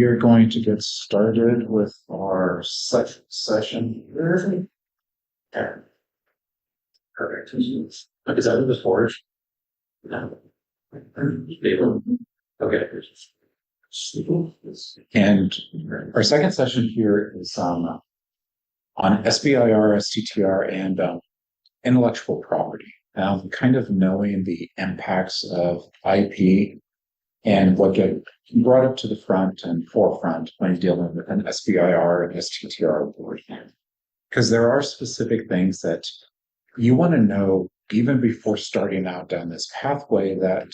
are going to get started with our second session. Okay. Perfect. Is that the forge? No. Okay. And our second session here is on SBIR, STTR, and intellectual property. Kind of knowing the impacts of IP and what get brought up to the front and forefront when dealing with an SBIR and STTR award. Because there are specific things that you want to know even before starting out down this pathway that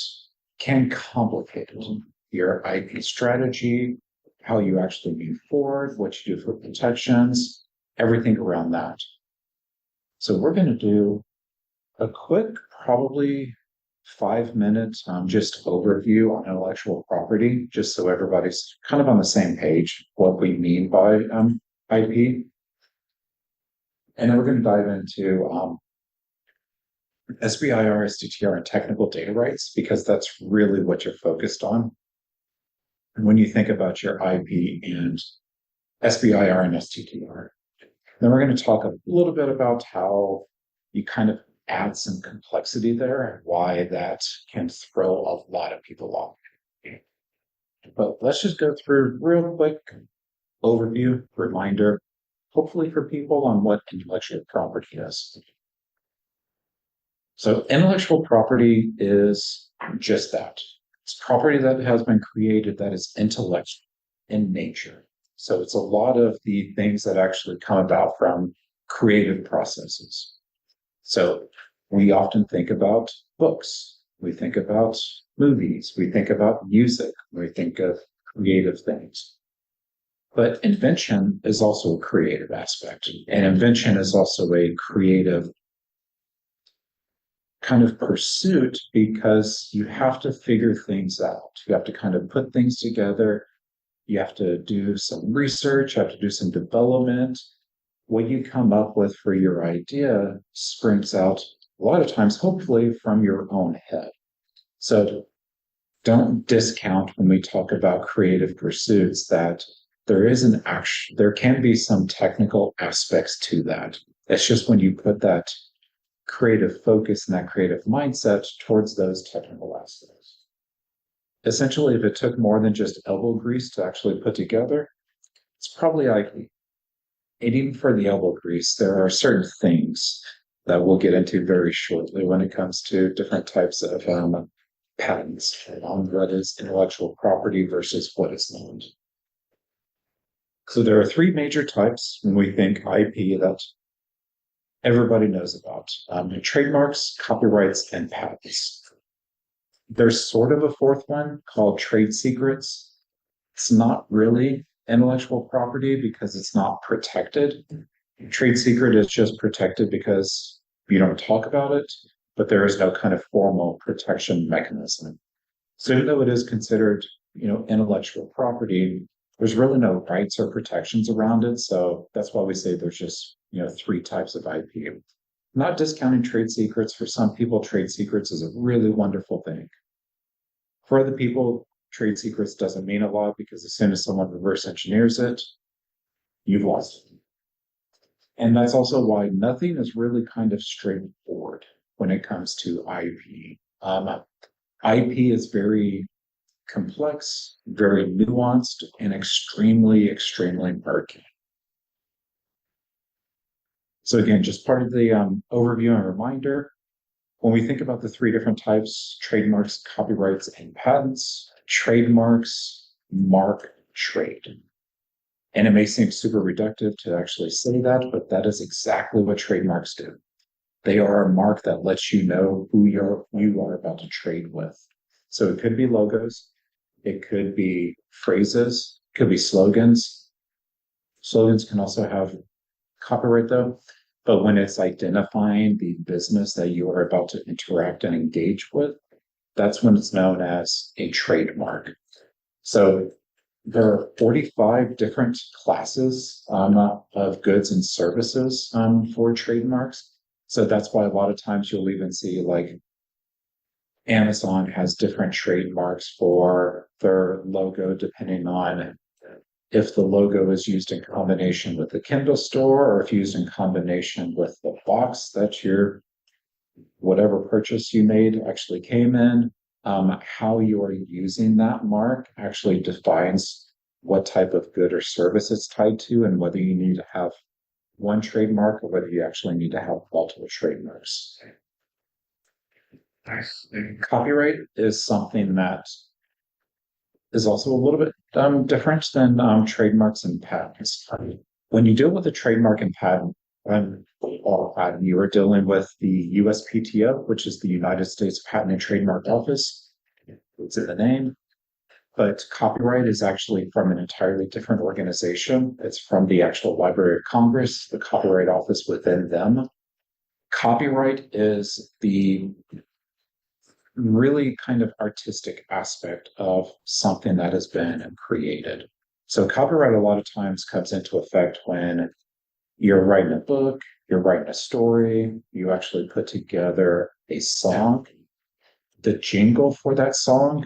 can complicate it. Your IP strategy, how you actually move forward, what you do for protections, everything around that. So we're going to do a quick, probably 5 minute just overview on intellectual property, just so everybody's kind of on the same page, what we mean by IP. And then we're going to dive into SBIR, STTR, and technical data rights, because that's really what you're focused on. And when you think about your IP and SBIR and STTR, then we're going to talk a little bit about how you kind of add some complexity there and why that can throw a lot of people off. But let's just go through real quick overview, reminder, hopefully for people on what intellectual property is. So intellectual property is just that. It's property that has been created that is intellectual in nature. So it's a lot of the things that actually come about from creative processes. So we often think about books, we think about movies, we think about music, we think of creative things. But invention is also a creative aspect, and invention is also a creative kind of pursuit because you have to figure things out. You have to kind of put things together. You have to do some research, you have to do some development. What you come up with for your idea springs out a lot of times, hopefully, from your own head. So don't discount when we talk about creative pursuits that there can be some technical aspects to that. It's just when you put that creative focus and that creative mindset towards those technical aspects. Essentially, if it took more than just elbow grease to actually put together, it's probably IP. And even for the elbow grease, there are certain things that we'll get into very shortly when it comes to different types of patents on what is intellectual property versus what is not. So there are three major types when we think IP that everybody knows about: trademarks, copyrights, and patents. There's sort of a fourth one called trade secrets. It's not really intellectual property because it's not protected. Trade secret is just protected because you don't talk about it, but there is no kind of formal protection mechanism. So even though it is considered, intellectual property, there's really no rights or protections around it. So that's why we say there's just, three types of IP. Not discounting trade secrets. For some people, trade secrets is a really wonderful thing. For other people, trade secrets doesn't mean a lot because as soon as someone reverse engineers it, you've lost it. And that's also why nothing is really kind of straightforward when it comes to IP. IP is very complex, very nuanced, and extremely, extremely murky. So again, just part of the overview and reminder, when we think about the three different types: trademarks, copyrights, and patents, trademarks mark trade. And it may seem super reductive to actually say that, but that is exactly what trademarks do. They are a mark that lets you know who you are about to trade with. So it could be logos, it could be phrases, it could be slogans. Slogans can also have copyright though, but when it's identifying the business that you are about to interact and engage with, that's when it's known as a trademark. So there are 45 different classes of goods and services for trademarks. So that's why a lot of times you'll even see like Amazon has different trademarks for their logo depending on if the logo is used in combination with the Kindle store, or if used in combination with the box that your whatever purchase you made actually came in, how you are using that mark actually defines what type of good or service it's tied to, and whether you need to have one trademark or whether you actually need to have multiple trademarks. Copyright is something that is also a little bit different than trademarks and patents. When you deal with a trademark and patent, you are dealing with the USPTO, which is the United States Patent and Trademark Office. It's in the name. But copyright is actually from an entirely different organization. It's from the actual Library of Congress, the Copyright Office within them. Copyright is the really kind of artistic aspect of something that has been created. So copyright a lot of times comes into effect when you're writing a book, you're writing a story, you actually put together a song. The jingle for that song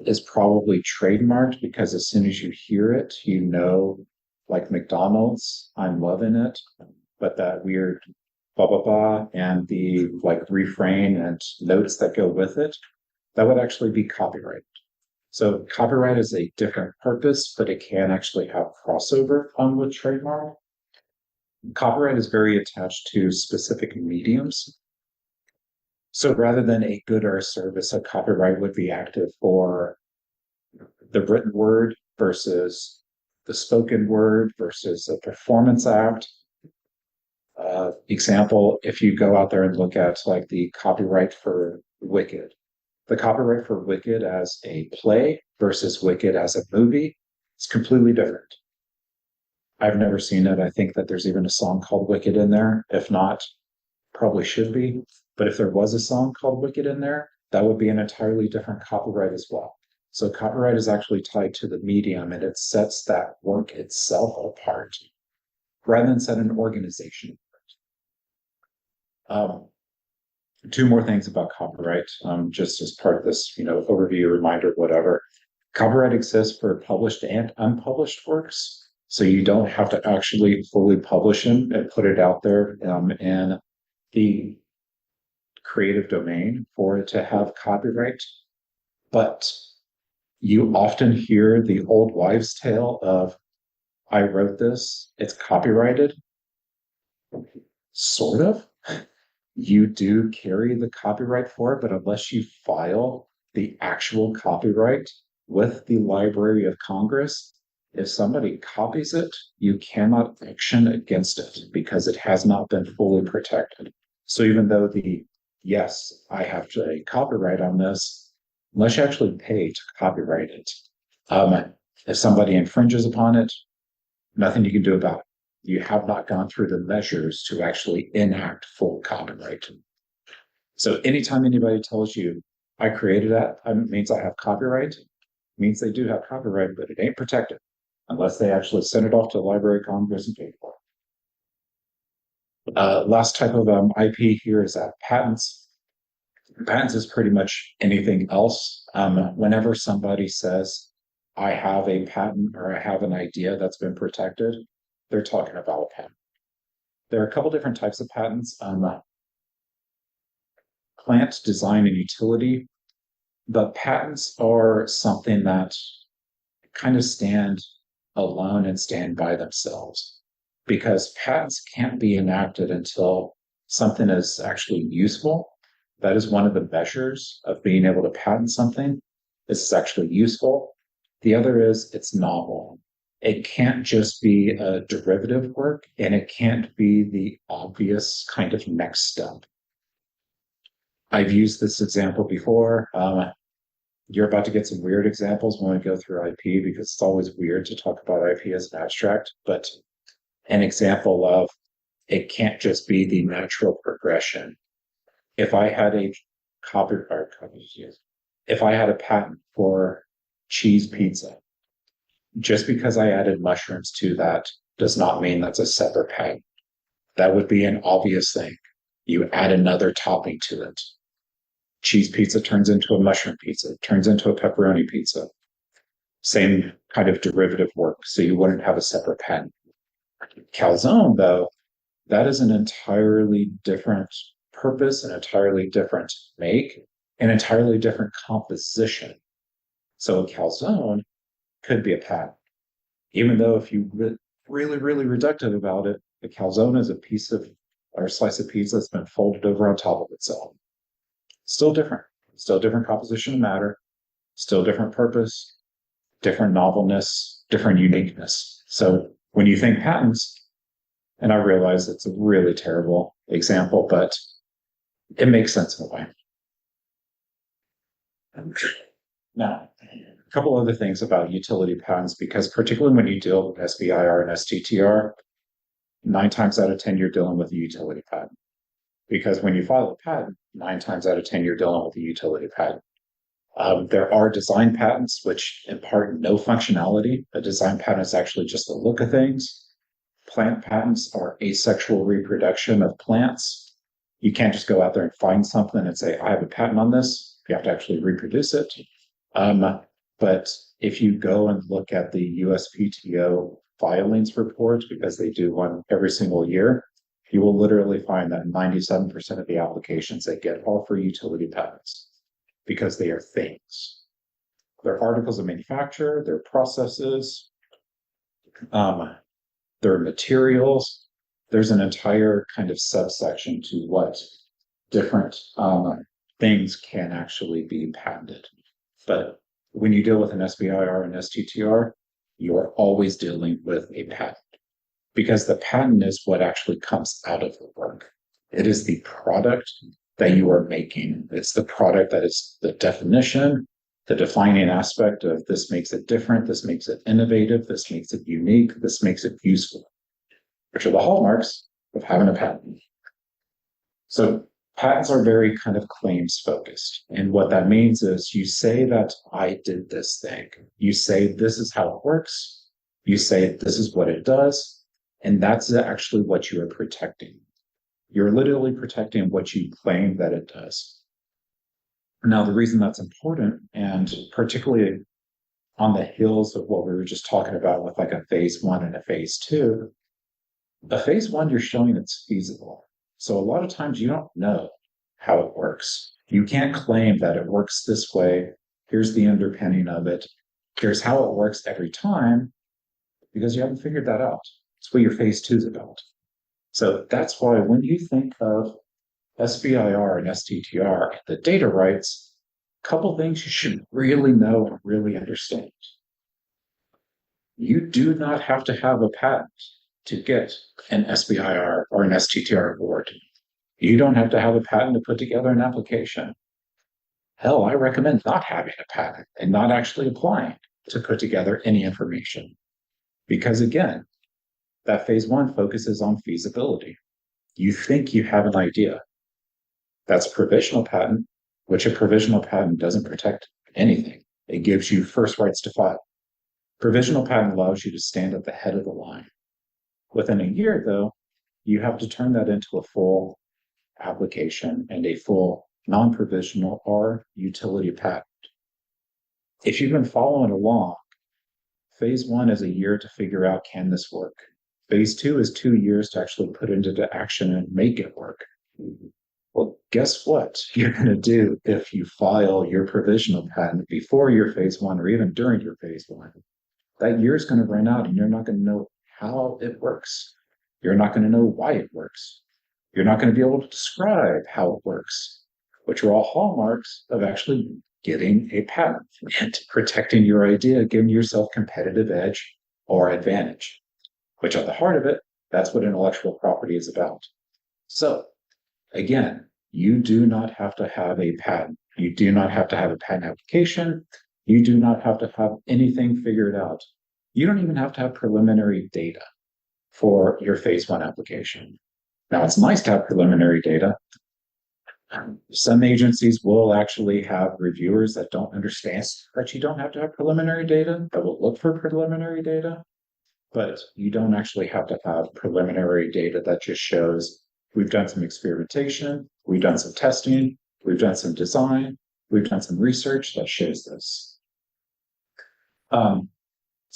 is probably trademarked, because as soon as you hear it, you know, like McDonald's, I'm loving it, but that weird blah blah blah and the like refrain and notes that go with it, that would actually be copyright. So copyright is a different purpose, but it can actually have crossover with trademark. Copyright is very attached to specific mediums. So rather than a good or a service, a copyright would be active for the written word versus the spoken word versus a performance act. Example, if you go out there and look at like the copyright for Wicked, the copyright for Wicked as a play versus Wicked as a movie, it's completely different. I've never seen it. I think that there's even a song called Wicked in there. If not, probably should be. But if there was a song called Wicked in there, that would be an entirely different copyright as well. So copyright is actually tied to the medium, and it sets that work itself apart rather than set an organization. Two more things about copyright, just as part of this, overview, reminder, whatever. Copyright exists for published and unpublished works. So you don't have to actually fully publish them and put it out there in the creative domain for it to have copyright. But you often hear the old wives' tale of, I wrote this, it's copyrighted. Sort of. You do carry the copyright for it, but unless you file the actual copyright with the Library of Congress, if somebody copies it, you cannot action against it because it has not been fully protected. So even though yes, I have a copyright on this, unless you actually pay to copyright it, if somebody infringes upon it, nothing you can do about it. You have not gone through the measures to actually enact full copyright. So anytime anybody tells you, I created that, means I have copyright, means they do have copyright, but it ain't protected unless they actually send it off to the Library of Congress and pay for it. Last type of IP here is patents. Patents is pretty much anything else. Whenever somebody says, I have a patent or I have an idea that's been protected, they're talking about a patent. There are a couple different types of patents. Plant, design, and utility. But patents are something that kind of stand alone and stand by themselves, because patents can't be enacted until something is actually useful. That is one of the measures of being able to patent something. This is actually useful. The other is it's novel. It can't just be a derivative work, and it can't be the obvious kind of next step. I've used this example before. You're about to get some weird examples when we go through IP, because it's always weird to talk about IP as an abstract, but an example of it can't just be the natural progression. If I had a if I had a patent for cheese pizza, just because I added mushrooms to that does not mean that's a separate patent. That would be an obvious thing. You add another topping to it. Cheese pizza turns into a mushroom pizza, turns into a pepperoni pizza. Same kind of derivative work, so you wouldn't have a separate patent. Calzone, though, that is an entirely different purpose, an entirely different make, an entirely different composition. So a calzone could be a patent, even though if you really, really reductive about it, a calzone is a piece of or a slice of pizza that's been folded over on top of itself. Still different composition of matter, still different purpose, different novelness, different uniqueness. So when you think patents, and I realize it's a really terrible example, but it makes sense in a way. Now, a couple other things about utility patents, because particularly when you deal with SBIR and STTR, 9 times out of 10, you're dealing with a utility patent. Because when you file a patent, 9 times out of 10, you're dealing with a utility patent. There are design patents which impart no functionality. A design patent is actually just the look of things. Plant patents are asexual reproduction of plants. You can't just go out there and find something and say, I have a patent on this. You have to actually reproduce it. But if you go and look at the USPTO filings report, because they do one every single year, you will literally find that 97% of the applications they get are for utility patents because they are things. They're articles of manufacture, they're processes, they're materials. There's an entire kind of subsection to what different things can actually be patented. But when you deal with an SBIR and STTR, you are always dealing with a patent, because the patent is what actually comes out of the work. It is the product that you are making. It's the product that is the definition, the defining aspect of this makes it different, this makes it innovative, this makes it unique, this makes it useful, which are the hallmarks of having a patent. So patents are very kind of claims focused. And what that means is you say that I did this thing. You say this is how it works. You say this is what it does. And that's actually what you are protecting. You're literally protecting what you claim that it does. Now, the reason that's important, and particularly on the heels of what we were just talking about with like a phase 1 and a phase 2, a phase 1, you're showing it's feasible. So a lot of times you don't know how it works. You can't claim that it works this way. Here's the underpinning of it. Here's how it works every time, because you haven't figured that out. It's what your phase 2 is about. So that's why when you think of SBIR and STTR, the data rights, a couple things you should really know and really understand. You do not have to have a patent to get an SBIR or an STTR award. You don't have to have a patent to put together an application. Hell, I recommend not having a patent and not actually applying to put together any information. Because again, that phase 1 focuses on feasibility. You think you have an idea. That's a provisional patent, which a provisional patent doesn't protect anything. It gives you first rights to file. Provisional patent allows you to stand at the head of the line. Within a year, though, you have to turn that into a full application and a full non-provisional or utility patent. If you've been following along, phase 1 is a year to figure out, can this work? Phase 2 is 2 years to actually put it into action and make it work. Well, guess what you're going to do if you file your provisional patent before your phase 1 or even during your phase 1? That year is going to run out and you're not going to know how it works. You're not going to know why it works. You're not going to be able to describe how it works, which are all hallmarks of actually getting a patent and protecting your idea, giving yourself competitive edge or advantage, which at the heart of it, that's what intellectual property is about. So again, you do not have to have a patent. You do not have to have a patent application. You do not have to have anything figured out. You don't even have to have preliminary data for your phase 1 application. Now, it's nice to have preliminary data. Some agencies will actually have reviewers that don't understand that you don't have to have preliminary data, that will look for preliminary data, but you don't actually have to have preliminary data that just shows we've done some experimentation, we've done some testing, we've done some design, we've done some research that shows this.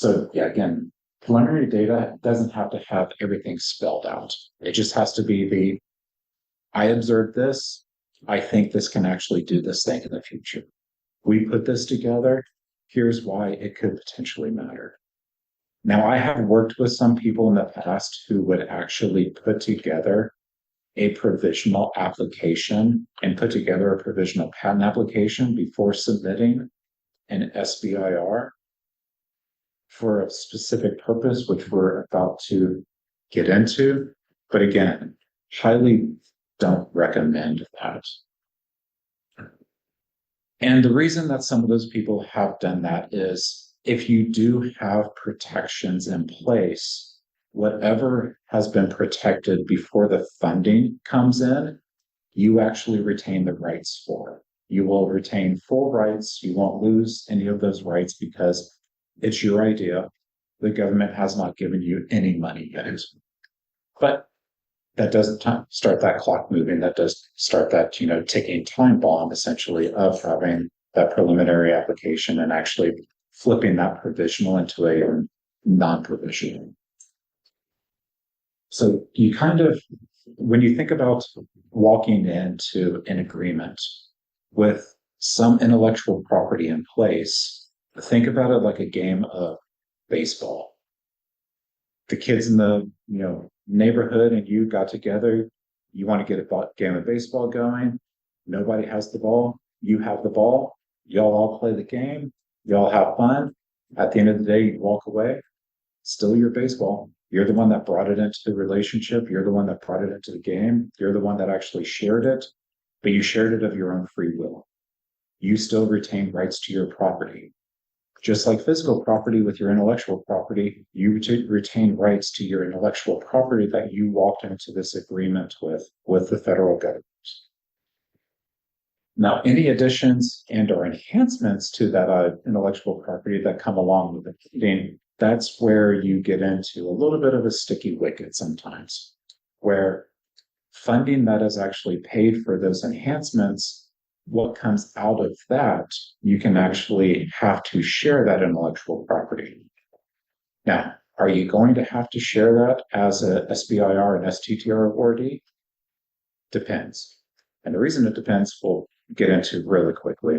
So yeah, again, preliminary data doesn't have to have everything spelled out. It just has to be I observed this. I think this can actually do this thing in the future. We put this together. Here's why it could potentially matter. Now, I have worked with some people in the past who would actually put together a provisional application and put together a provisional patent application before submitting an SBIR for a specific purpose, which we're about to get into. But again, highly don't recommend that. And the reason that some of those people have done that is if you do have protections in place, whatever has been protected before the funding comes in, you actually retain the rights for. You will retain full rights. You won't lose any of those rights because it's your idea. The government has not given you any money yet. But that doesn't start that clock moving. That does start that, ticking time bomb essentially of having that preliminary application and actually flipping that provisional into a non-provisional. So you kind of, when you think about walking into an agreement with some intellectual property in place, think about it like a game of baseball. The kids in the neighborhood and you got together. You want to get a game of baseball going. Nobody has the ball. You have the ball. Y'all all play the game. Y'all have fun. At the end of the day, you walk away. Still your baseball. You're the one that brought it into the relationship. You're the one that brought it into the game. You're the one that actually shared it, but you shared it of your own free will. You still retain rights to your property. Just like physical property with your intellectual property, you retain rights to your intellectual property that you walked into this agreement with the federal government. Now, any additions and or enhancements to that intellectual property that come along with the funding, that's where you get into a little bit of a sticky wicket sometimes, where funding that is actually paid for those enhancements, what comes out of that, you can actually have to share that intellectual property. Now, are you going to have to share that as a SBIR and STTR awardee? Depends. And the reason it depends, we'll get into really quickly.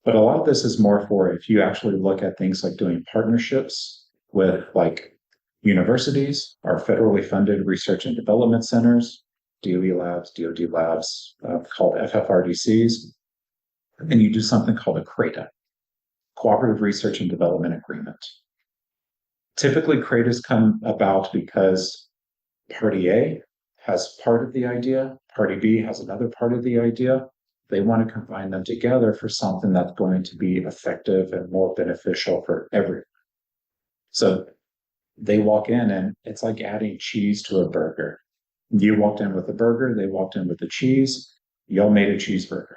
But a lot of this is more for if you actually look at things like doing partnerships with like universities or federally funded research and development centers, DOE labs, DOD labs, called FFRDCs, and you do something called a CRADA, Cooperative Research and Development Agreement. Typically, CRADAs come about because Party A has part of the idea, Party B has another part of the idea. They want to combine them together for something that's going to be effective and more beneficial for everyone. So they walk in and it's like adding cheese to a burger. You walked in with a burger, they walked in with the cheese, y'all made a cheeseburger.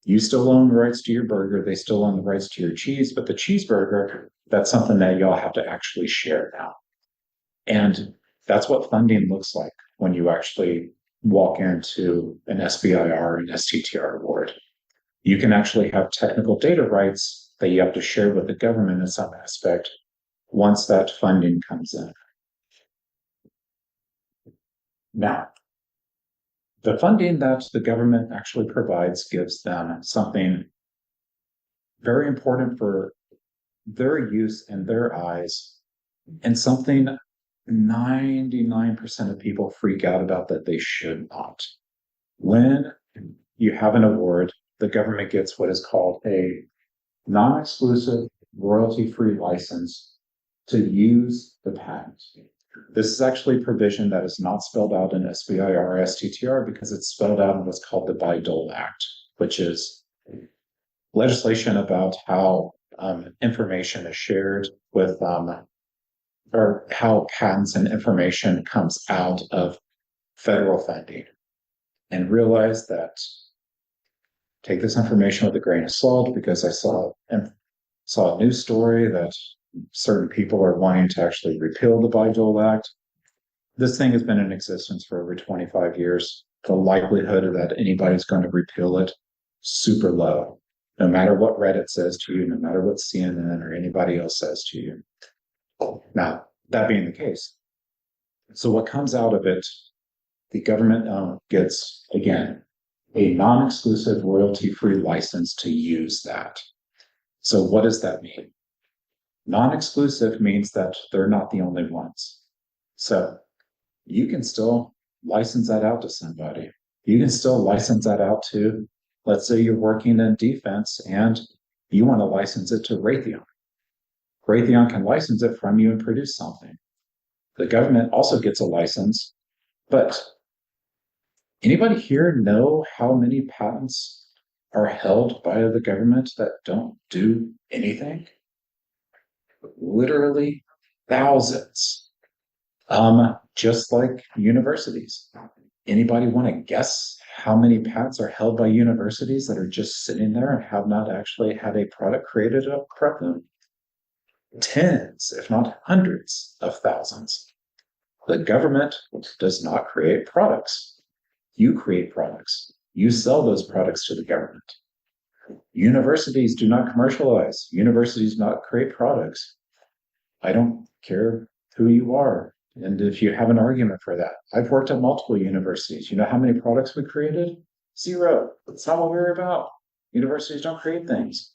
You still own the rights to your burger, they still own the rights to your cheese, but the cheeseburger, that's something that y'all have to actually share now. And that's what funding looks like when you actually walk into an SBIR and STTR award. You can actually have technical data rights that you have to share with the government in some aspect once that funding comes in. Now, the funding that the government actually provides gives them something very important for their use and their eyes, and something 99% of people freak out about that they should not. When you have an award, the government gets what is called a non-exclusive royalty-free license to use the patent. This is actually a provision that is not spelled out in SBIR or STTR because it's spelled out in what's called the Bayh-Dole Act, which is legislation about how information is shared with, or how patents and information comes out of federal funding. And realize that, take this information with a grain of salt, because I saw a news story that certain people are wanting to actually repeal the Bayh-Dole Act. This thing has been in existence for over 25 years. The likelihood that anybody's going to repeal it, super low. No matter what Reddit says to you, no matter what CNN or anybody else says to you. Now, that being the case, so what comes out of it, the government gets, again, a non-exclusive royalty-free license to use that. So what does that mean? Non-exclusive means that they're not the only ones. So you can still license that out to somebody. You can still license that out to, let's say you're working in defense and you want to license it to Raytheon. Raytheon can license it from you and produce something. The government also gets a license, but anybody here know how many patents are held by the government that don't do anything? Literally thousands. Just like universities. Anybody want to guess how many patents are held by universities that are just sitting there and have not actually had a product created from them? Tens, if not hundreds of thousands. The government does not create products. You create products. You sell those products to the government. Universities do not commercialize. Universities do not create products. I don't care who you are. And if you have an argument for that, I've worked at multiple universities. You know how many products we created? Zero. That's not what we're about. Universities don't create things.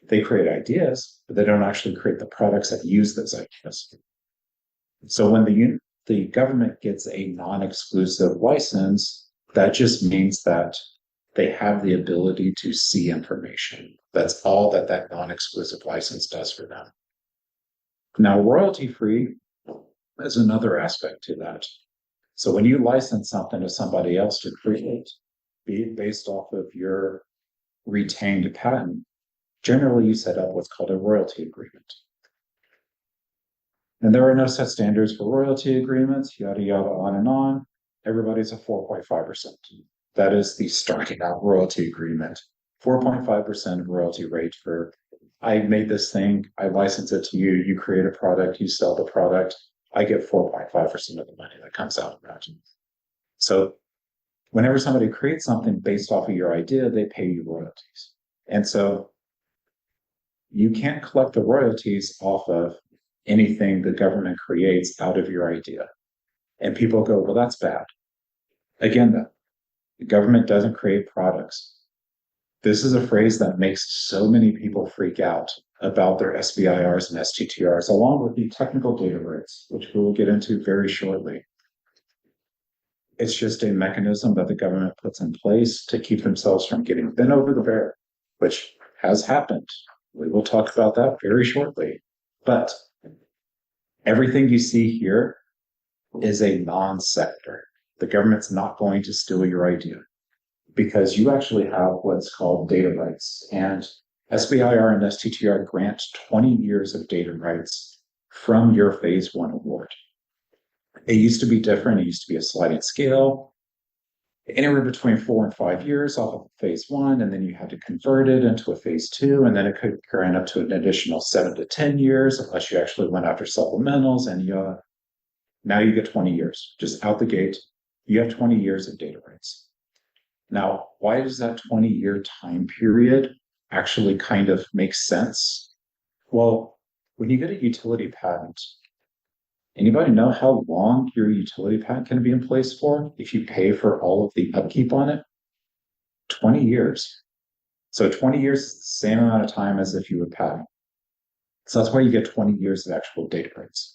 They create ideas, but they don't actually create the products that use those ideas. So when the government gets a non-exclusive license, that just means that they have the ability to see information. That's all that that non-exclusive license does for them. Now, royalty-free is another aspect to that. So when you license something to somebody else to create, be it based off of your retained patent, generally you set up what's called a royalty agreement. And there are no set standards for royalty agreements, yada, yada, on and on. Everybody's a 4.5%. That is the starting out royalty agreement. 4.5% royalty rate for, I made this thing, I license it to you, you create a product, you sell the product, I get 4.5% of the money that comes out of that. So whenever somebody creates something based off of your idea, they pay you royalties. And so you can't collect the royalties off of anything the government creates out of your idea. And people go, well, that's bad. Again, the government doesn't create products. This is a phrase that makes so many people freak out about their SBIRs and STTRs, along with the technical data rights, which we will get into very shortly. It's just a mechanism that the government puts in place to keep themselves from getting bent over the barrel, which has happened. We will talk about that very shortly. But everything you see here is a non-sector. The government's not going to steal your idea because you actually have what's called data rights. And SBIR and STTR grant 20 years of data rights from your phase one award. It used to be different. It used to be a sliding scale, anywhere between 4 and 5 years off of phase one, and then you had to convert it into a phase two, and then it could grant up to an additional 7 to 10 years unless you actually went after supplementals, and now you get 20 years. Just out the gate, you have 20 years of data rights. Now, why does that 20-year time period actually kind of make sense? Well, when you get a utility patent, anybody know how long your utility patent can be in place for if you pay for all of the upkeep on it? 20 years. So 20 years is the same amount of time as if you would patent. So that's why you get 20 years of actual data rights.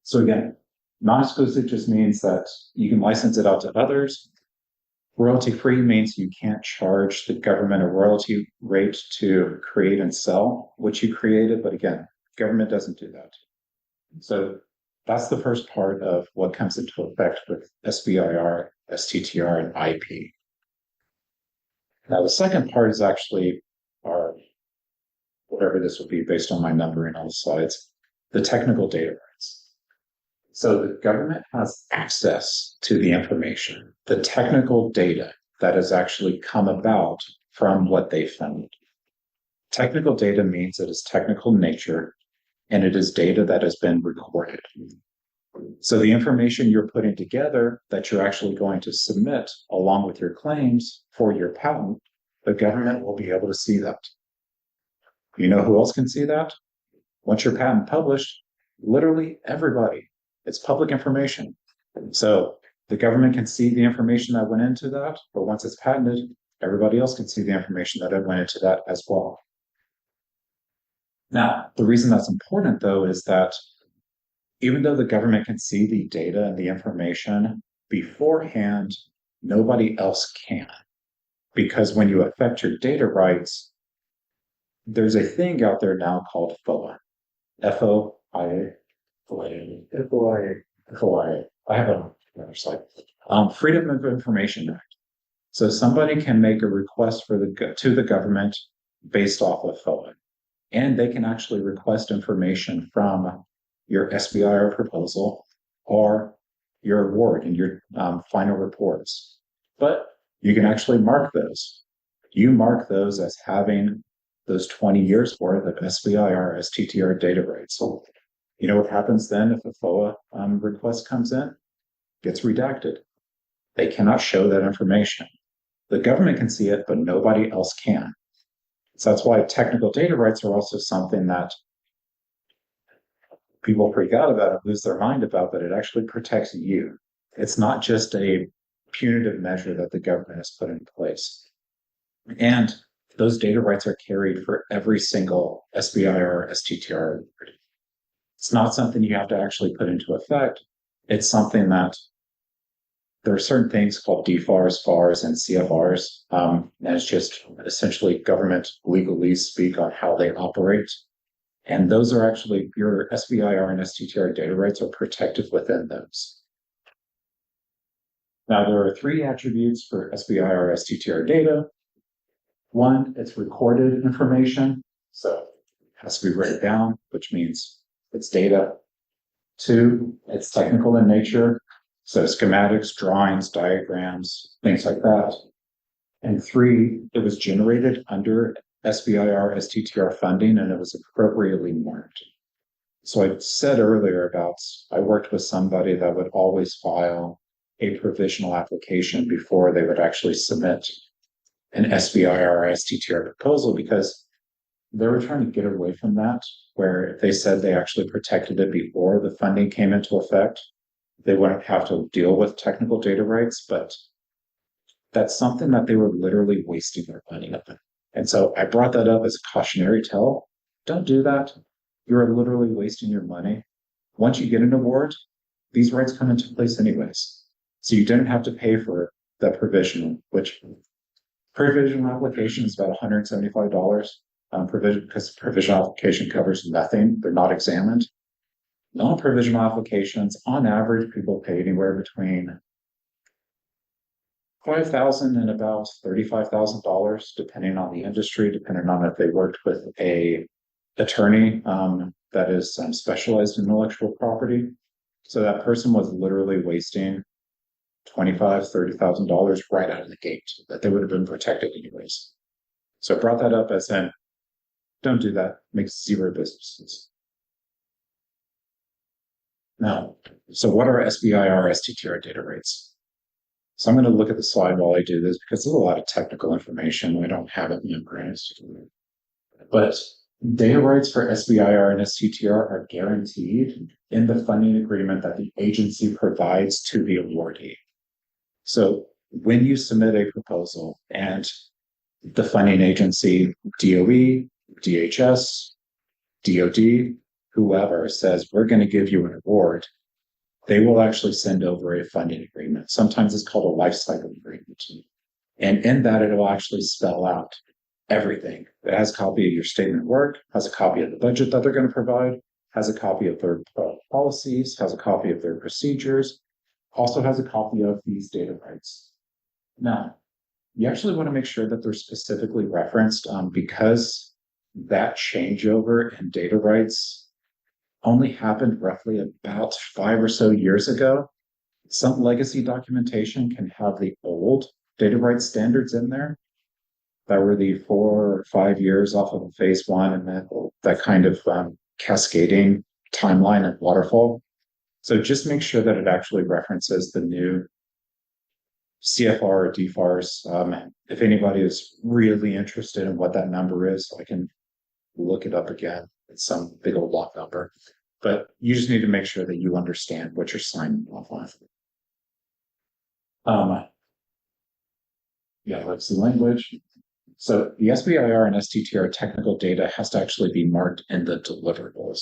So again, non-exclusive just means that you can license it out to others. Royalty-free means you can't charge the government a royalty rate to create and sell what you created. But again, government doesn't do that. So that's the first part of what comes into effect with SBIR, STTR, and IP. Now, the second part is actually our, whatever this will be based on my numbering on the slides, the technical data rights. So the government has access to the information, the technical data that has actually come about from what they found. Technical data means it is technical nature and it is data that has been recorded. So the information you're putting together that you're actually going to submit along with your claims for your patent, the government will be able to see that. You know who else can see that? Once your patent published, literally everybody. It's public information. So the government can see the information that went into that, but once it's patented, everybody else can see the information that went into that as well. Now, the reason that's important though is that even though the government can see the data and the information beforehand, nobody else can. Because when you affect your data rights, there's a thing out there now called FOIA. FOIA. FOIA. I have another slide. Freedom of Information Act. So somebody can make a request to the government based off of FOIA. And they can actually request information from your SBIR proposal or your award and your final reports. But you can actually mark those. You mark those as having those 20 years worth of SBIR, STTR data rights. So you know what happens then if a FOIA request comes in? Gets redacted. They cannot show that information. The government can see it, but nobody else can. So that's why technical data rights are also something that people freak out about and lose their mind about, but it actually protects you. It's not just a punitive measure that the government has put in place. And those data rights are carried for every single SBIR, STTR. It's not something you have to actually put into effect. It's something that there are certain things called DFARs, FARs, and CFRs. And it's just essentially government legalese speak on how they operate. And those are actually, your SBIR and STTR data rights are protected within those. Now, there are 3 attributes for SBIR STTR data. 1, it's recorded information. So it has to be written down, which means it's data. 2, it's technical in nature. So schematics, drawings, diagrams, things like that. And 3, it was generated under SBIR, STTR funding, and it was appropriately marked. So I said earlier about, I worked with somebody that would always file a provisional application before they would actually submit an SBIR or STTR proposal, because they were trying to get away from that, where they said they actually protected it before the funding came into effect. They wouldn't have to deal with technical data rights, but that's something that they were literally wasting their money on. And so I brought that up as a cautionary tale. Don't do that. You're literally wasting your money. Once you get an award, these rights come into place anyways. So you don't have to pay for the provisional, which provisional application is about $175 because provisional application covers nothing. They're not examined. Non-provisional applications, on average, people pay anywhere between $5,000 and about $35,000, depending on the industry, depending on if they worked with a attorney that is specialized in intellectual property. So that person was literally wasting $25,000, $30,000 right out of the gate that they would have been protected anyways. So I brought that up as in, don't do that. Makes zero business sense. Now, so what are SBIR, STTR data rights? So I'm going to look at the slide while I do this because there's a lot of technical information. I don't have it memorized. But data rights for SBIR and STTR are guaranteed in the funding agreement that the agency provides to the awardee. So when you submit a proposal and the funding agency, DOE, DHS, DOD, whoever says, we're going to give you an award, they will actually send over a funding agreement. Sometimes it's called a life cycle agreement. And in that, it will actually spell out everything. It has a copy of your statement of work, has a copy of the budget that they're going to provide, has a copy of their policies, has a copy of their procedures, also has a copy of these data rights. Now, you actually want to make sure that they're specifically referenced because that changeover in data rights only happened roughly about 5 or so years ago. Some legacy documentation can have the old data rights standards in there that were the 4 or 5 years off of phase 1 and that kind of cascading timeline and waterfall. So just make sure that it actually references the new CFR or DFARs. If anybody is really interested in what that number is, I can look it up again. It's some big old block number. But you just need to make sure that you understand what you're signing off on. Yeah, that's the language. So the SBIR and STTR technical data has to actually be marked in the deliverables.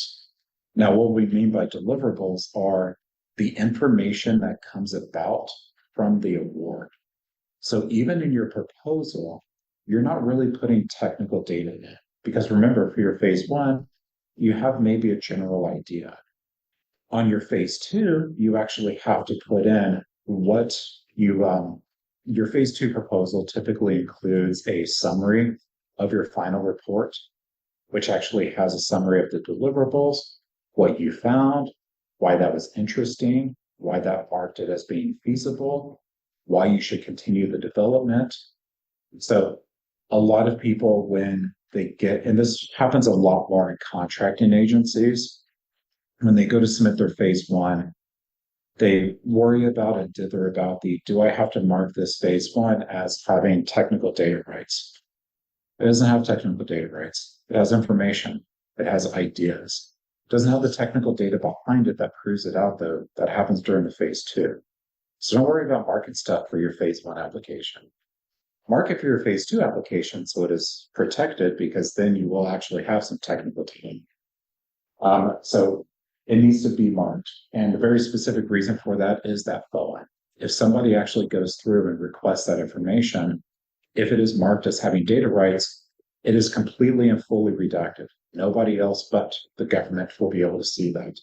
Now, what we mean by deliverables are the information that comes about from the award. So even in your proposal, you're not really putting technical data in, because remember, for your phase one, you have maybe a general idea. On your phase two, you actually have to put in what your phase two proposal typically includes a summary of your final report, which actually has a summary of the deliverables, what you found, why that was interesting, why that marked it as being feasible, why you should continue the development. So a lot of people, when they get, and this happens a lot more in contracting agencies, when they go to submit their phase one, they worry about and dither about do I have to mark this phase one as having technical data rights? It doesn't have technical data rights. It has information. It has ideas. It doesn't have the technical data behind it that proves it out, though. That happens during the phase two. So don't worry about market stuff for your phase one application. Mark it for your phase two application so it is protected, because then you will actually have some technical data. So it needs to be marked. And a very specific reason for that is that FOA. If somebody actually goes through and requests that information, if it is marked as having data rights, it is completely and fully redacted. Nobody else but the government will be able to see that.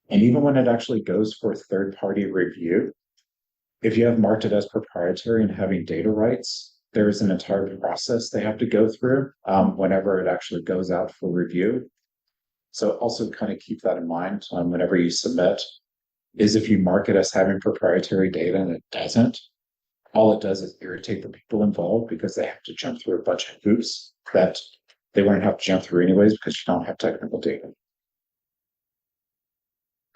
And even when it actually goes for third-party review, if you have marked it as proprietary and having data rights, there is an entire process they have to go through whenever it actually goes out for review. So also kind of keep that in mind whenever you submit, is if you mark it as having proprietary data and it doesn't, all it does is irritate the people involved, because they have to jump through a bunch of hoops that they wouldn't have to jump through anyways, because you don't have technical data.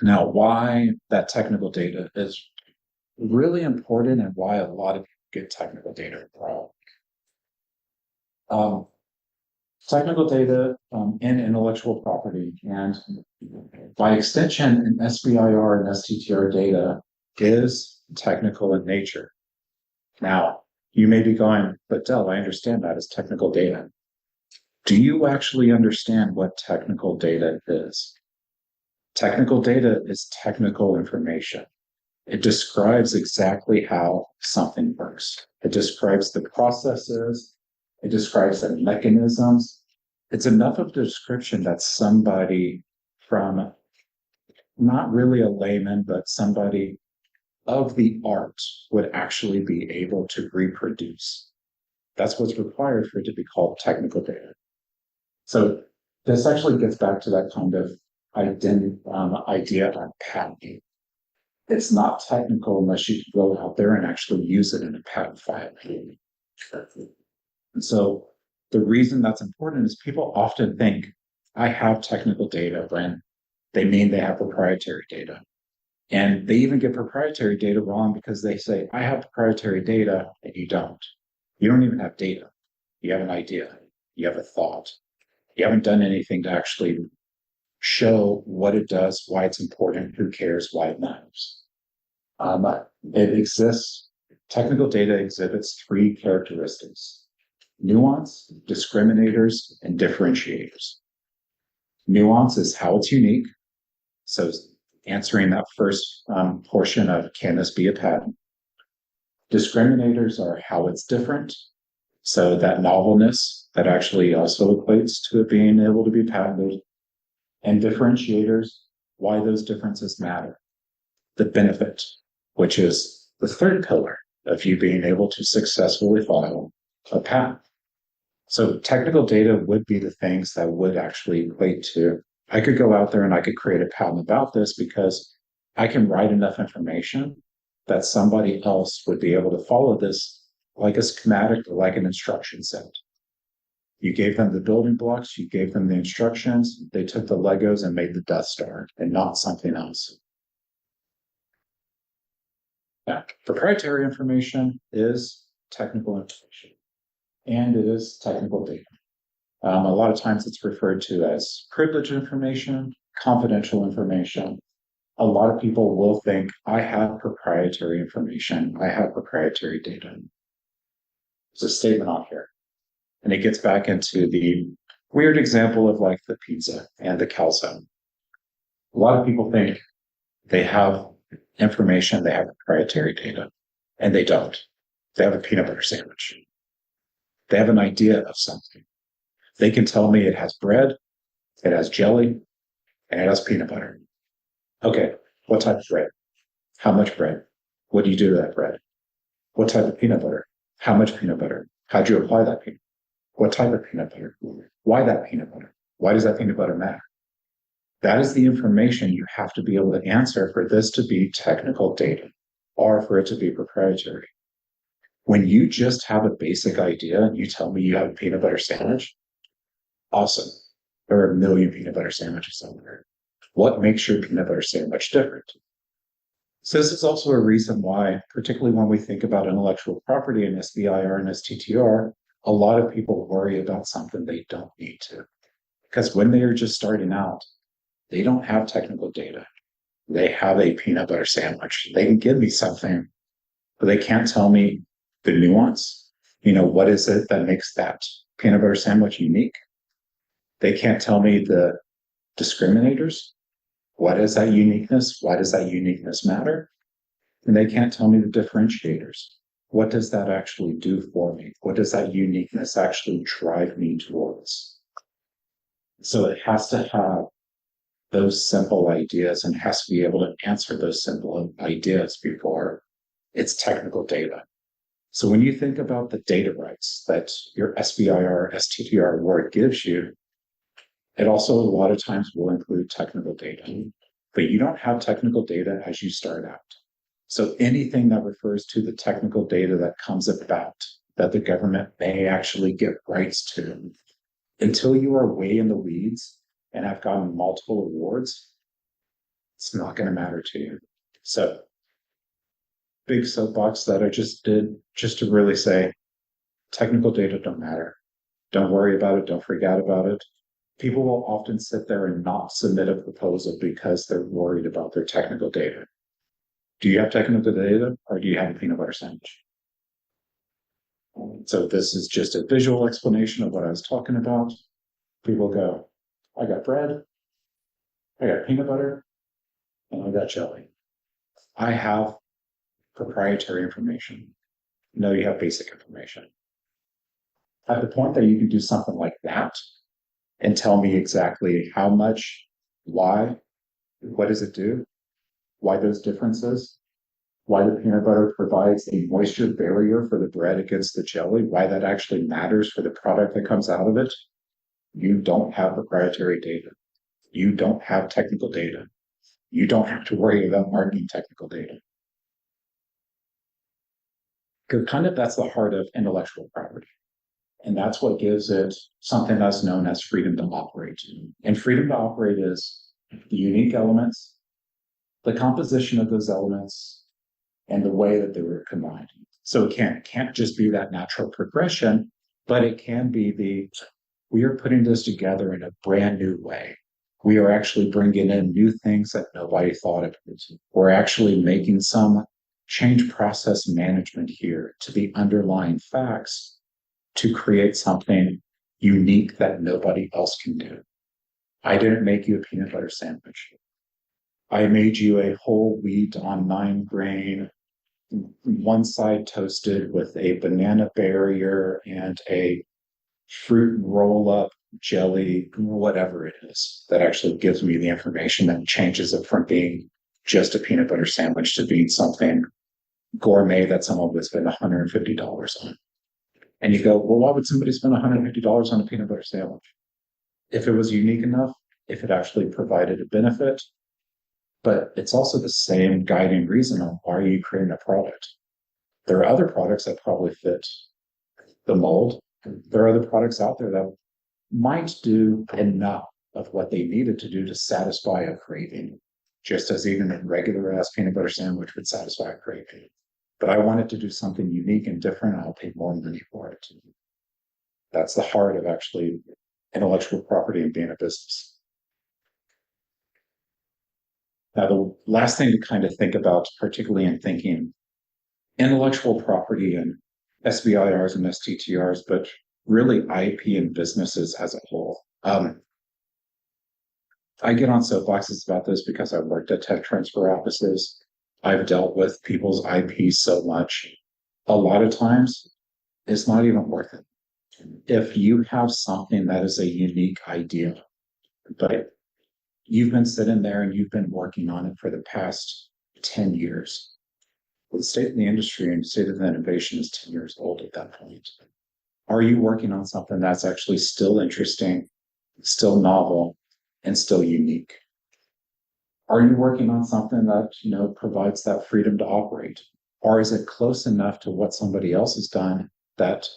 Now, why that technical data is really important, and why a lot of people get technical data wrong. Technical data and intellectual property, and by extension, an SBIR and STTR data is technical in nature. Now, you may be going, but Del, I understand that as technical data. Do you actually understand what technical data is? Technical data is technical information. It describes exactly how something works. It describes the processes. It describes the mechanisms. It's enough of a description that somebody from, not really a layman, but somebody of the art would actually be able to reproduce. That's what's required for it to be called technical data. So this actually gets back to that kind of idea of patenting. It's not technical unless you can go out there and actually use it in a patent filing. And so the reason that's important is people often think, I have technical data, when they mean they have proprietary data. And they even get proprietary data wrong, because they say, I have proprietary data, and you don't. You don't even have data. You have an idea. You have a thought. You haven't done anything to actually show what it does, why it's important, who cares, why it matters. It exists. Technical data exhibits three characteristics: nuance, discriminators, and differentiators. Nuance is how it's unique. So answering that first portion of, can this be a patent? Discriminators are how it's different. So that novelness that actually also equates to it being able to be patented. And differentiators, why those differences matter. The benefit, which is the third pillar of you being able to successfully file a patent. So technical data would be the things that would actually equate to, I could go out there and I could create a patent about this, because I can write enough information that somebody else would be able to follow this like a schematic or like an instruction set. You gave them the building blocks, you gave them the instructions, they took the Legos and made the Death Star, and not something else. Now, proprietary information is technical information, and it is technical data. A lot of times it's referred to as privileged information, confidential information. A lot of people will think, I have proprietary information, I have proprietary data. There's a statement on here. And it gets back into the weird example of like the pizza and the calzone. A lot of people think they have information, they have proprietary data, and they don't. They have a peanut butter sandwich. They have an idea of something. They can tell me it has bread, it has jelly, and it has peanut butter. Okay, what type of bread? How much bread? What do you do to that bread? What type of peanut butter? How much peanut butter? How'd you apply that peanut? What type of peanut butter? Why that peanut butter? Why does that peanut butter matter? That is the information you have to be able to answer for this to be technical data or for it to be proprietary. When you just have a basic idea and you tell me you have a peanut butter sandwich, awesome. There are a million peanut butter sandwiches out there. What makes your peanut butter sandwich different? So this is also a reason why, particularly when we think about intellectual property and SBIR and STTR, a lot of people worry about something they don't need to. Because when they are just starting out, they don't have technical data. They have a peanut butter sandwich. They can give me something, but they can't tell me the nuance. What is it that makes that peanut butter sandwich unique? They can't tell me the discriminators. What is that uniqueness? Why does that uniqueness matter? And they can't tell me the differentiators. What does that actually do for me? What does that uniqueness actually drive me towards? So it has to have those simple ideas and has to be able to answer those simple ideas before it's technical data. So when you think about the data rights that your SBIR, STTR award gives you, it also a lot of times will include technical data, but you don't have technical data as you start out. So anything that refers to the technical data that comes about, that the government may actually get rights to, until you are way in the weeds and have gotten multiple awards, it's not going to matter to you. So big soapbox that I just did, just to really say, technical data don't matter. Don't worry about it. Don't freak out about it. People will often sit there and not submit a proposal because they're worried about their technical data. Do you have technical data or do you have a peanut butter sandwich? So this is just a visual explanation of what I was talking about. People go, I got bread, I got peanut butter, and I got jelly. I have proprietary information. No, you have basic information. At the point that you can do something like that and tell me exactly how much, why, what does it do, why those differences, why the peanut butter provides a moisture barrier for the bread against the jelly, why that actually matters for the product that comes out of it, you don't have proprietary data. You don't have technical data. You don't have to worry about marketing technical data. Because kind of that's the heart of intellectual property. And that's what gives it something that's known as freedom to operate. And freedom to operate is the unique elements, the composition of those elements, and the way that they were combined. So it can't just be that natural progression, but it can be we are putting this together in a brand new way. We are actually bringing in new things that nobody thought of. We're actually making some change process management here to the underlying facts to create something unique that nobody else can do. I didn't make you a peanut butter sandwich. I made you a whole wheat on 9-grain, one side toasted with a banana barrier and a fruit roll-up jelly, whatever it is, that actually gives me the information that changes it from being just a peanut butter sandwich to being something gourmet that someone would spend $150 on. And you go, well, why would somebody spend $150 on a peanut butter sandwich? If it was unique enough, if it actually provided a benefit, but it's also the same guiding reason on why are you creating a product. There are other products that probably fit the mold. There are other products out there that might do enough of what they needed to do to satisfy a craving, just as even a regular ass peanut butter sandwich would satisfy a craving. But I wanted to do something unique and different, and I'll pay more money for it. That's the heart of actually intellectual property and being a business. Now, the last thing to kind of think about, particularly in thinking intellectual property and SBIRs and STTRs, but really IP and businesses as a whole. I get on soapboxes about this because I've worked at tech transfer offices. I've dealt with people's IP so much. A lot of times, it's not even worth it. If you have something that is a unique idea, but you've been sitting there and you've been working on it for the past 10 years, the state of the industry and state of the innovation is 10 years old at that point. Are you working on something that's actually still interesting, still novel, and still unique? Are you working on something that, provides that freedom to operate? Or is it close enough to what somebody else has done that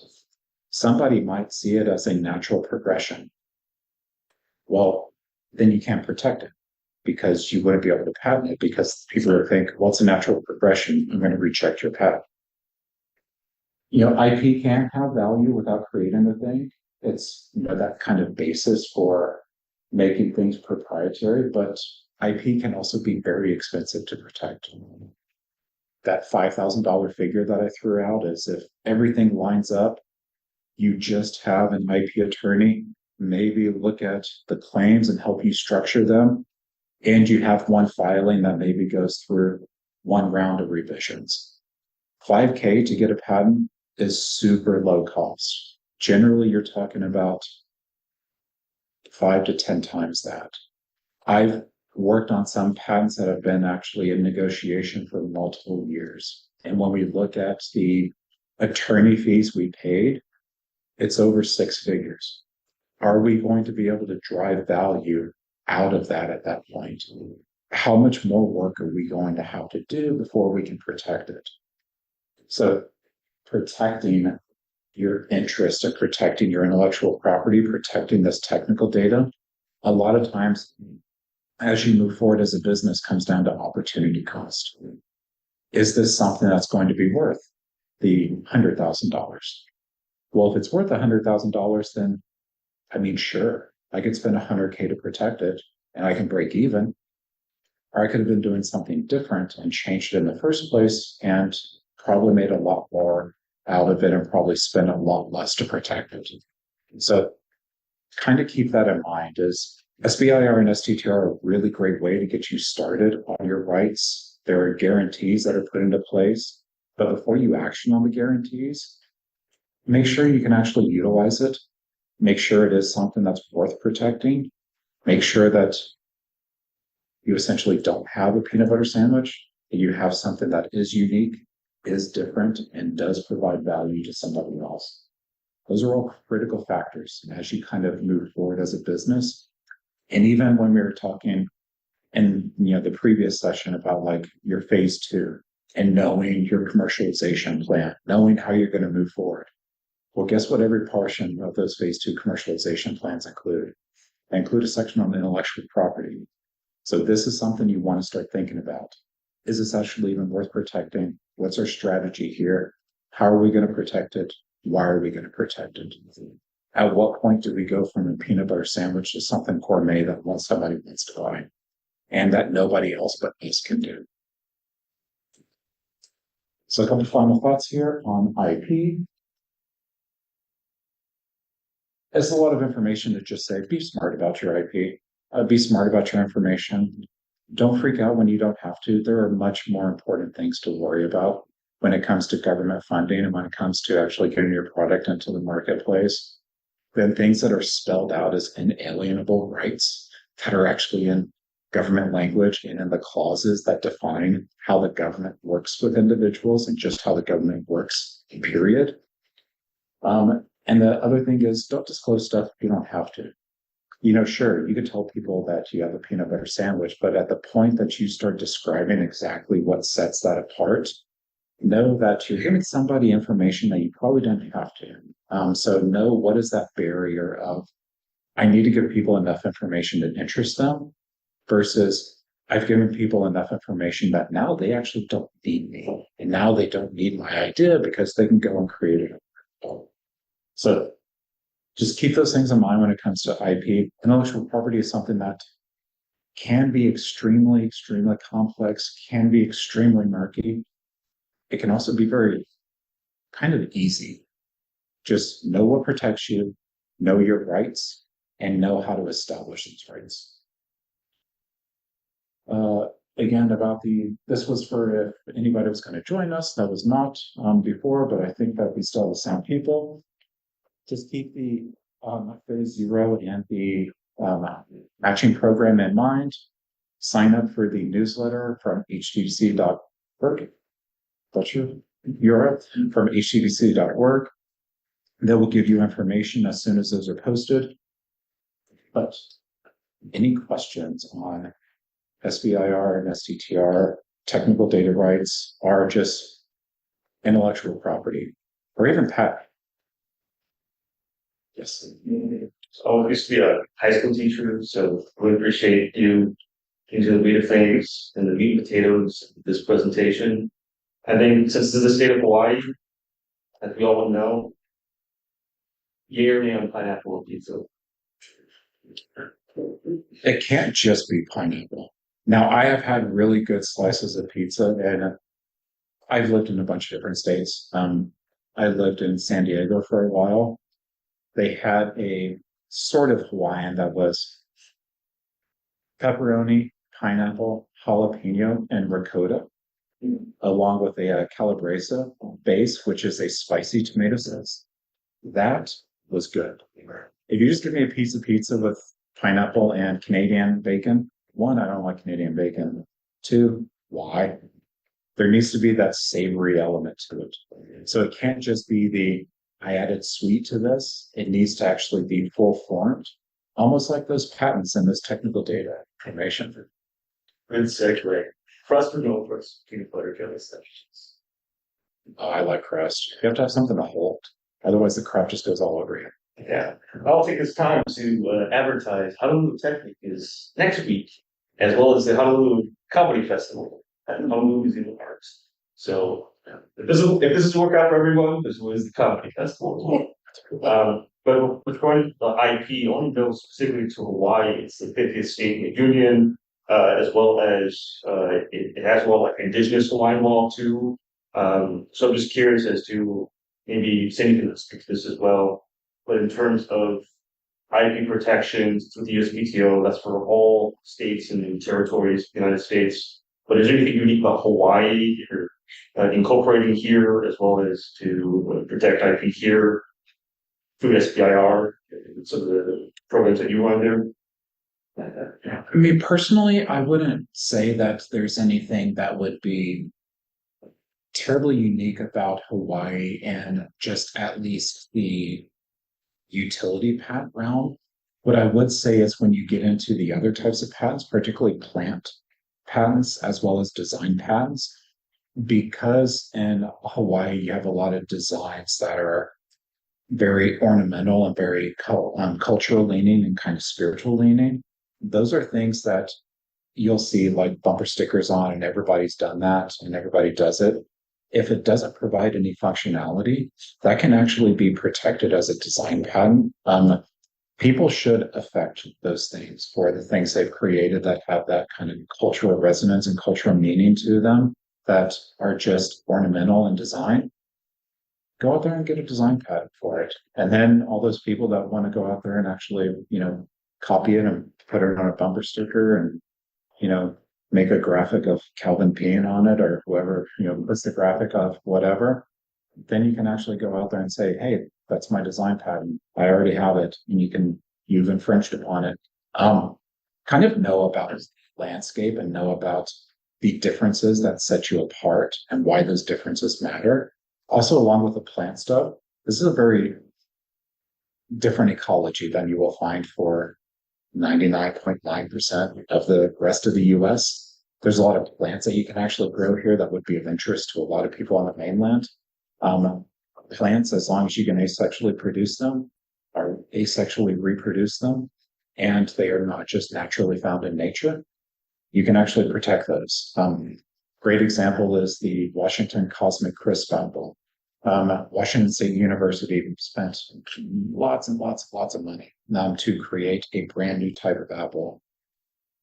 somebody might see it as a natural progression? Well, then you can't protect it because you wouldn't be able to patent it because people would think, well, it's a natural progression. I'm going to reject your patent. IP can have value without creating the thing. It's, that kind of basis for making things proprietary, but IP can also be very expensive to protect. That $5,000 figure that I threw out is if everything lines up, you just have an IP attorney maybe look at the claims and help you structure them, and you have one filing that maybe goes through one round of revisions. $5K to get a patent is super low cost. Generally, you're talking about 5 to 10 times that. I've worked on some patents that have been actually in negotiation for multiple years. And when we look at the attorney fees we paid, it's over 6 figures. Are we going to be able to drive value out of that at that point? How much more work are we going to have to do before we can protect it? So protecting your interest and protecting your intellectual property, protecting this technical data, a lot of times as you move forward as a business comes down to opportunity cost. Is this something that's going to be worth the $100,000? Well, if it's worth $100,000, then sure, I could spend $100K to protect it and I can break even. Or I could have been doing something different and changed it in the first place and probably made a lot more out of it and probably spent a lot less to protect it. So kind of keep that in mind is SBIR and STTR are a really great way to get you started on your rights. There are guarantees that are put into place, but before you action on the guarantees, make sure you can actually utilize it. Make sure it is something that's worth protecting. Make sure that you essentially don't have a peanut butter sandwich, that you have something that is unique, is different, and does provide value to somebody else. Those are all critical factors as you kind of move forward as a business. And even when we were talking in the previous session about like your phase 2 and knowing your commercialization plan, knowing how you're going to move forward. Well, guess what every portion of those phase 2 commercialization plans include? They include a section on intellectual property. So this is something you want to start thinking about. Is this actually even worth protecting? What's our strategy here? How are we going to protect it? Why are we going to protect it? At what point do we go from a peanut butter sandwich to something gourmet that somebody wants to buy and that nobody else but us can do? So a couple of final thoughts here on IP. It's a lot of information to just say, be smart about your IP, be smart about your information. Don't freak out when you don't have to. There are much more important things to worry about when it comes to government funding and when it comes to actually getting your product into the marketplace than things that are spelled out as inalienable rights that are actually in government language and in the clauses that define how the government works with individuals and just how the government works, period. And the other thing is don't disclose stuff if you don't have to. Sure, you could tell people that you have a peanut butter sandwich, but at the point that you start describing exactly what sets that apart, know that you're giving somebody information that you probably don't have to. So know what is that barrier of, I need to give people enough information to interest them versus I've given people enough information that now they actually don't need me. And now they don't need my idea because they can go and create it. So just keep those things in mind when it comes to IP. Intellectual property is something that can be extremely, extremely complex, can be extremely murky. It can also be very kind of easy. Just know what protects you, know your rights, and know how to establish those rights. Again, about this was for if anybody was going to join us, that was not before, but I think that we still have the same people. Just keep the phase 0 and the matching program in mind. Sign up for the newsletter from htdc.org. That's your URL from htdc.org. That will give you information as soon as those are posted. But any questions on SBIR and STTR, technical data rights, are just intellectual property, or even patent? Yes. So I used to be a high school teacher, so I really appreciate you into the meat of things and the meat and potatoes of this presentation. I think since this is the state of Hawaii, as we all know, yay or nay on pineapple pizza. It can't just be pineapple. Now, I have had really good slices of pizza, and I've lived in a bunch of different states. I lived in San Diego for a while. They had a sort of Hawaiian that was pepperoni, pineapple, jalapeno, and ricotta, along with a calabresa base, which is a spicy tomato sauce. That was good. If you just give me a piece of pizza with pineapple and Canadian bacon, one, I don't like Canadian bacon. Two, why? There needs to be that savory element to it. So it can't just be I added sweet to this. It needs to actually be full formed, almost like those patents and this technical data information. Good segue. Crust or no crust peanut butter jelly sandwiches? Oh, I like crust. You have to have something to hold. Otherwise, the crust just goes all over you. Yeah. I'll take this time to advertise Honolulu Technic is next week, as well as the Honolulu Comedy Festival at Honolulu Museum of Arts. So if this is a workout for everyone, this was the Comedy Festival. But with regard to the IP, only know specifically to Hawaii, it's the 50th state in the union, as well as it has like indigenous Hawaiian law too. So I'm just curious as to maybe Sandy can speak to this as well. But in terms of IP protections with the USPTO, that's for all states and territories of the United States. But is there anything unique about Hawaii or incorporating here, as well as to protect IP here through SBIR, some of the programs that you run there? I mean, personally, I wouldn't say that there's anything that would be terribly unique about Hawaii and just at least the utility patent realm. What I would say is when you get into the other types of patents, particularly plant patents as well as design patents, because in Hawaii you have a lot of designs that are very ornamental and very cultural leaning and kind of spiritual leaning. Those are things that you'll see like bumper stickers on, and everybody's done that and everybody does it. If it doesn't provide any functionality, that can actually be protected as a design patent. People should affect those things for the things they've created that have that kind of cultural resonance and cultural meaning to them that are just ornamental in design. Go out there and get a design patent for it. And then all those people that want to go out there and actually, copy it and put it on a bumper sticker and, make a graphic of Calvin peeing on it, or whoever, puts the graphic of whatever, then you can actually go out there and say, hey, that's my design patent. I already have it, and you've infringed upon it. Kind of know about the landscape and know about the differences that set you apart and why those differences matter. Also, along with the plant stuff, this is a very different ecology than you will find for 99.9% of the rest of the US. There's a lot of plants that you can actually grow here that would be of interest to a lot of people on the mainland. Plants, as long as you can asexually produce them, or asexually reproduce them, and they are not just naturally found in nature, you can actually protect those. Great example is the Washington Cosmic Crisp apple. Washington State University spent lots and lots of money to create a brand new type of apple.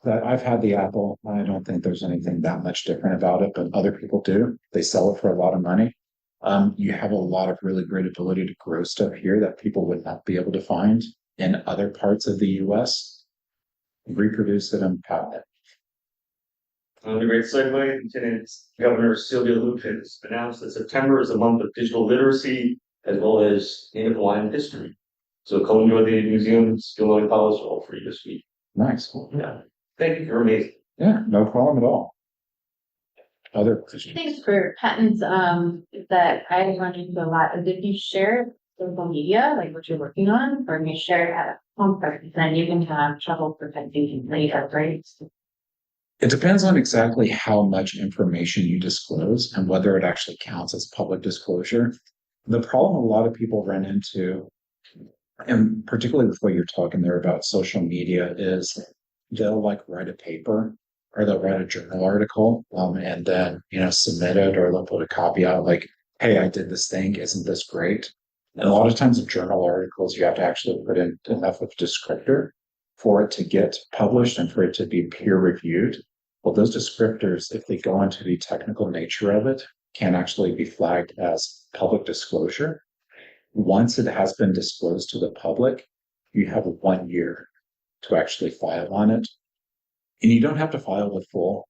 That I've had the apple. I don't think there's anything that much different about it, but other people do. They sell it for a lot of money. You have a lot of really great ability to grow stuff here that people would not be able to find in other parts of the US. Reproduce it and patent it. Another great segue. Lieutenant Governor Sylvia Luke has announced that September is a month of digital literacy as well as Native Hawaiian history. So come enjoy the museum's Illinois College all free this week. Nice. Yeah. Thank you. You're amazing. Yeah, no problem at all. Other questions? Thanks for patents that I run into a lot. Did you share social media, like what you're working on, or you share it at a conference and you can have trouble protecting later, right? It depends on exactly how much information you disclose and whether it actually counts as public disclosure. The problem a lot of people run into, and particularly with what you're talking there about social media, is they'll like write a paper or they'll write a journal article and then submit it, or they'll put a copy out like, hey, I did this thing, isn't this great? And a lot of times in journal articles you have to actually put in enough of a descriptor for it to get published and for it to be peer reviewed. Well, those descriptors, if they go into the technical nature of it, can actually be flagged as public disclosure. Once it has been disclosed to the public, you have 1 year to actually file on it. And you don't have to file the full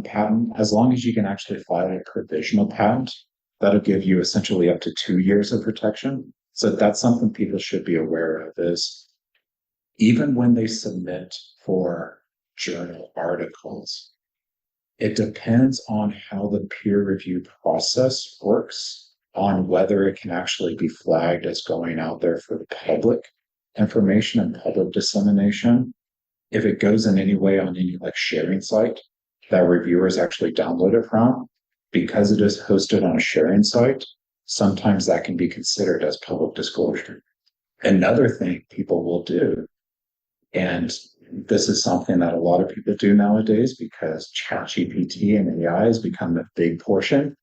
patent. As long as you can actually file a provisional patent, that'll give you essentially up to 2 years of protection. So that's something people should be aware of, is even when they submit for journal articles, it depends on how the peer review process works on whether it can actually be flagged as going out there for the public information and public dissemination. If it goes in any way on any like sharing site that reviewers actually download it from, because it is hosted on a sharing site, sometimes that can be considered as public disclosure. Another thing people will do, and this is something that a lot of people do nowadays because ChatGPT and AI has become a big portion,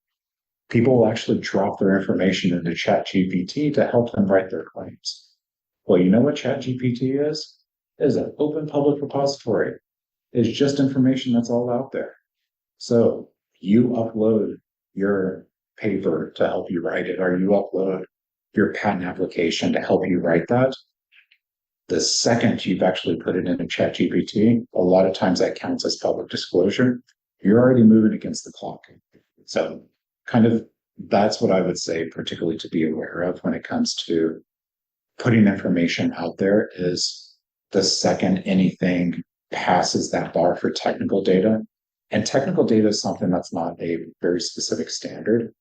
people will actually drop their information into ChatGPT to help them write their claims. Well, you know what ChatGPT is? It is an open public repository. It's just information that's all out there. So you upload your paper to help you write it, or you upload your patent application to help you write that. The second you've actually put it into ChatGPT, a lot of times that counts as public disclosure. You're already moving against the clock. So kind of that's what I would say, particularly to be aware of when it comes to putting information out there, is the second anything passes that bar for technical data. And technical data is something that's not a very specific standard.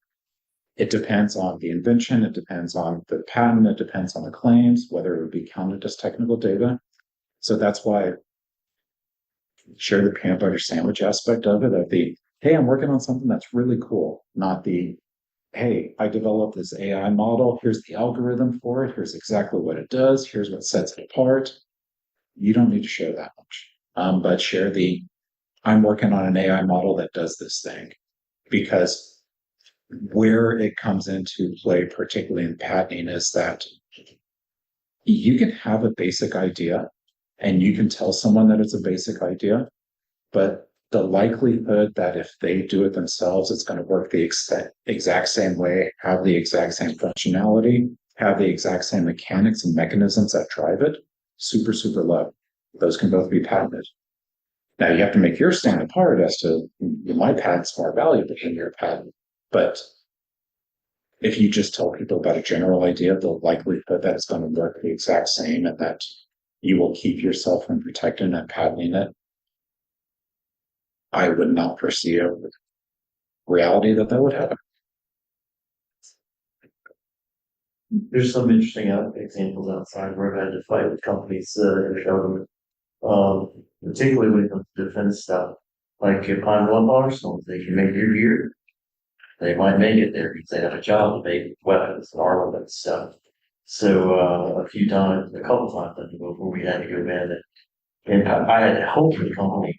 It depends on the invention, it depends on the patent, it depends on the claims, whether it would be counted as technical data. So that's why share the peanut butter sandwich aspect of it, of the, hey, I'm working on something that's really cool, not the, hey, I developed this AI model, here's the algorithm for it, here's exactly what it does, here's what sets it apart. You don't need to share that much, but share the, I'm working on an AI model that does this thing. Because where it comes into play, particularly in patenting, is that you can have a basic idea and you can tell someone that it's a basic idea, but the likelihood that if they do it themselves, it's going to work the exact same way, have the exact same functionality, have the exact same mechanics and mechanisms that drive it, super, super low. Those can both be patented. Now you have to make yours stand apart as to my patent's more valuable than your patent. But if you just tell people about a general idea, the likelihood that it's going to work the exact same and that you will keep yourself from protecting and patenting it, I would not foresee a reality that would happen. There's some interesting examples outside where I've had to fight with companies in the government, particularly when it comes to defense stuff. Like if I'm one arsenal, they can make your gear. They might make it there because they have a job to make weapons and armament stuff. So a couple times before we had to go in, and I had to help the company,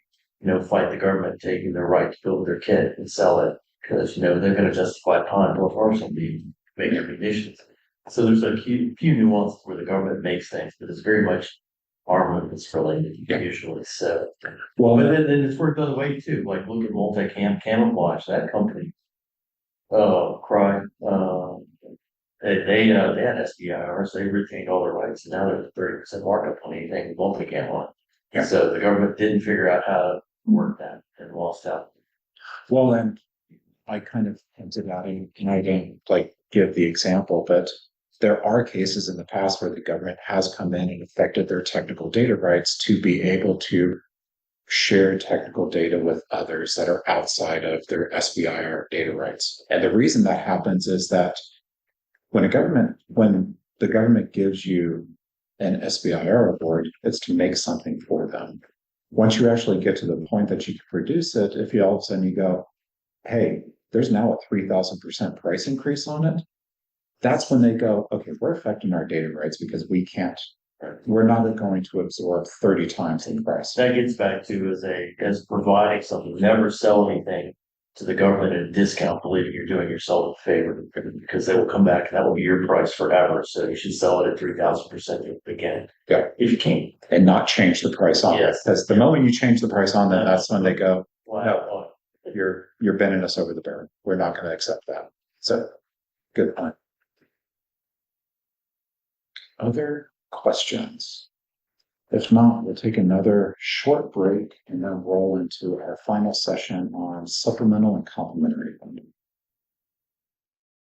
fight the government taking their right to build their kit and sell it because they're going to justify time for arsenal being make recognitions. So there's a few nuances where the government makes things, but it's very much armaments related usually. So, Well, but then it's worked the other way too. Like look at multicam camouflage, that company. Cry. They had SBIRs, they retained all their rights, and now there's a 30% markup on anything multicam on. Yeah. So the government didn't figure out how to work that and lost out. well, and I kind of hinted at it, and I didn't like give the example, but there are cases in the past where the government has come in and affected their technical data rights to be able to share technical data with others that are outside of their SBIR data rights. And the reason that happens is that when the government gives you an SBIR award, it's to make something for them. Once you actually get to the point that you can produce it, if you all of a sudden you go, hey, there's now a 3,000% price increase on it, that's when they go, okay, we're affecting our data rights because we're not going to absorb 30 times the price. That gets back to as providing something, never sell anything to the government at a discount, believing you're doing yourself a favor, because they will come back and that will be your price forever. So you should sell it at 3,000% again. Yeah. If you can. And not change the price on it. Yes. Because the moment you change the price on them, that's when they go, Wow. you're bending us over the barrel. We're not going to accept that. So good point. Other questions? If not, we'll take another short break and then roll into our final session on supplemental and complementary funding.